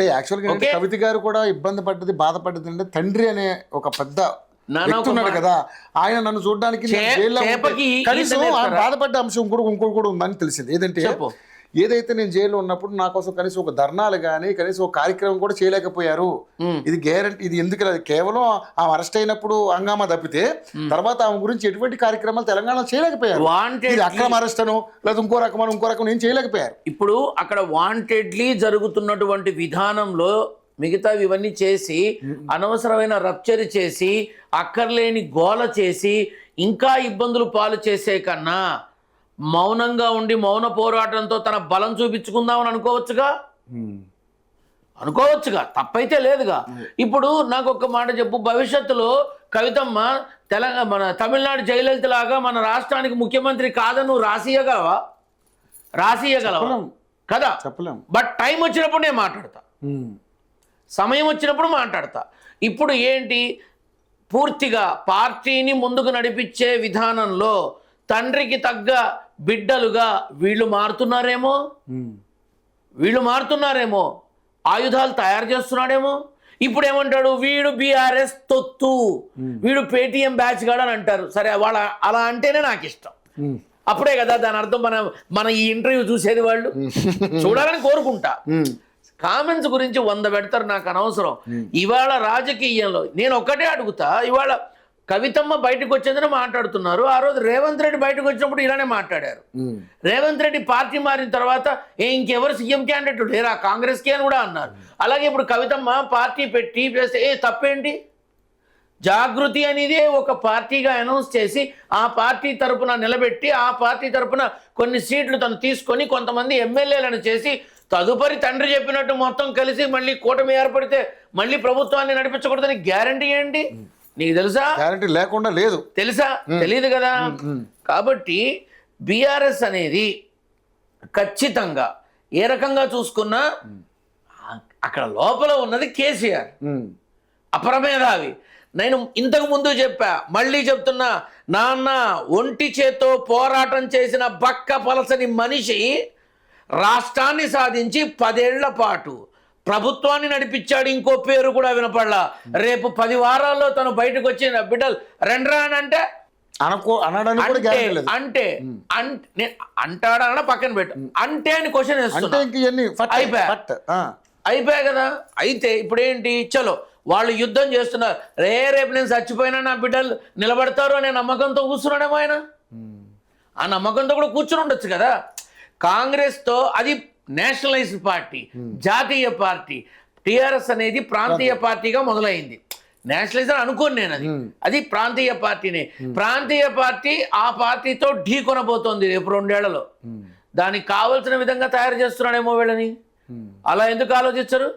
అంటే యాక్చువల్గా కవిత గారు కూడా ఇబ్బంది పడ్డది, బాధపడ్డది అంటే తండ్రి అనే ఒక పెద్ద వ్యక్తి ఉన్నాడు కదా, ఆయన నన్ను చూడడానికి కనీసం బాధపడ్డ అంశం కూడా ఇంకోటి కూడా ఉందని తెలిసింది. ఏదైతే నేను జైల్లో ఉన్నప్పుడు నా కోసం కనీసం ఒక ధర్నాలు కానీ కనీసం ఒక కార్యక్రమం కూడా చేయలేకపోయారు. ఇది గ్యారంటీ, ఇది ఎందుకు కేవలం ఆమె అరెస్ట్ అయినప్పుడు హంగామా తప్పితే తర్వాత ఆమె గురించి ఎటువంటి కార్యక్రమాలు తెలంగాణలో చేయలేకపోయారు. ఇది అక్రమ అరెస్ట్ అనో లేదా ఇంకో రకం ఏం చేయలేకపోయారు. ఇప్పుడు అక్కడ వాంటెడ్లీ జరుగుతున్నటువంటి విధానంలో మిగతావి ఇవన్నీ చేసి అనవసరమైన రప్చర్ చేసి అక్కర్లేని గోల చేసి ఇంకా ఇబ్బందులు పాలు చేసే కన్నా మౌనంగా ఉండి మౌన పోరాటంతో తన బలం చూపించుకుందామని అనుకోవచ్చుగా, తప్పైతే లేదుగా. ఇప్పుడు నాకు ఒక మాట చెప్పు, భవిష్యత్తులో కవితమ్మ మన తమిళనాడు జయలలిత లాగా మన రాష్ట్రానికి ముఖ్యమంత్రి కాదని నువ్వు రాసియగలవా కదా? చెప్పలేం. బట్ టైం వచ్చినప్పుడు నేను మాట్లాడతా, సమయం వచ్చినప్పుడు మాట్లాడతా. ఇప్పుడు ఏంటి, పూర్తిగా పార్టీని ముందుకు నడిపించే విధానంలో తండ్రికి తగ్గ బిడ్డలుగా వీళ్ళు మారుతున్నారేమో, ఆయుధాలు తయారు చేస్తున్నాడేమో. ఇప్పుడు ఏమంటాడు, వీడు బీఆర్ఎస్ తొత్తు, వీడు పేటీఎం బ్యాచ్ గాడు అని అంటారు. సరే, వాళ్ళ అలా అంటేనే నాకు ఇష్టం. అప్పుడే కదా దాని అర్థం మన ఈ ఇంటర్వ్యూ చూసేది వాళ్ళు చూడాలని కోరుకుంటా. కామెంట్స్ గురించి 100 పెడతారు, నాకు అనవసరం. ఇవాళ రాజకీయంలో నేను ఒక్కటే అడుగుతా, ఇవాళ కవితమ్మ బయటకు వచ్చేందుకు మాట్లాడుతున్నారు. ఆ రోజు రేవంత్ రెడ్డి బయటకు వచ్చినప్పుడు ఇలానే మాట్లాడారు. రేవంత్ రెడ్డి పార్టీ మారిన తర్వాత ఇంకెవరు సీఎం క్యాండిడేట్ లేరా కాంగ్రెస్కి అని కూడా అన్నారు. అలాగే ఇప్పుడు కవితమ్మ పార్టీ పెట్టి చేస్తే తప్పేంటి? జాగృతి అనేది ఒక పార్టీగా అనౌన్స్ చేసి ఆ పార్టీ తరపున నిలబెట్టి ఆ పార్టీ తరపున కొన్ని సీట్లు తను తీసుకొని కొంతమంది ఎమ్మెల్యేలను చేసి తదుపరి తండ్రి చెప్పినట్టు మొత్తం కలిసి మళ్ళీ కూటమి ఏర్పడితే మళ్ళీ ప్రభుత్వాన్ని నడిపించకూడదని గ్యారంటీ ఏంటి? నీకు తెలుసా? గ్యారంటీ లేకుండా లేదు. తెలుసా? తెలియదు కదా. కాబట్టి బీఆర్ఎస్ అనేది ఖచ్చితంగా ఏ రకంగా చూసుకున్నా అక్కడ లోపల ఉన్నది కేసీఆర్, అపరమేధావి. నేను ఇంతకు ముందు చెప్పా, మళ్ళీ చెప్తున్నా, నాన్న ఒంటి చేత్తో పోరాటం చేసిన బక్క పలసని మనిషి రాష్ట్రాన్ని సాధించి 10 ఏళ్ల పాటు ప్రభుత్వాన్ని నడిపించాడు. ఇంకో పేరు కూడా వినపడలా. రేపు 10 వారాల్లో తను బయటకు వచ్చిన బిడ్డలు రెండ్రా అని అంటే అంటాడా పక్కన పెట్టు, అంటే అని క్వశ్చన్ వేస్తున్నా. అయిపోయా కదా. అయితే ఇప్పుడు ఏంటి, చలో వాళ్ళు యుద్ధం చేస్తున్నారు. రేపు నేను చచ్చిపోయినా నా బిడ్డలు నిలబడతారు అనే నమ్మకంతో కూర్చున్నాడేమో ఆయన. ఆ నమ్మకంతో కూడా కూర్చుని ఉండొచ్చు కదా. కాంగ్రెస్తో అది నేషనలైజ్డ్ పార్టీ, జాతీయ పార్టీ. టీఆర్ఎస్ అనేది ప్రాంతీయ పార్టీగా మొదలైంది. నేషనలైజ్ అనుకోను నేను, అది ప్రాంతీయ పార్టీనే. ప్రాంతీయ పార్టీ ఆ పార్టీతో ఢీ కొనబోతోంది రేపు 2 ఏళ్లలో. దానికి కావలసిన విధంగా తయారు చేస్తున్నాడేమో వీళ్ళని. అలా ఎందుకు ఆలోచించరు?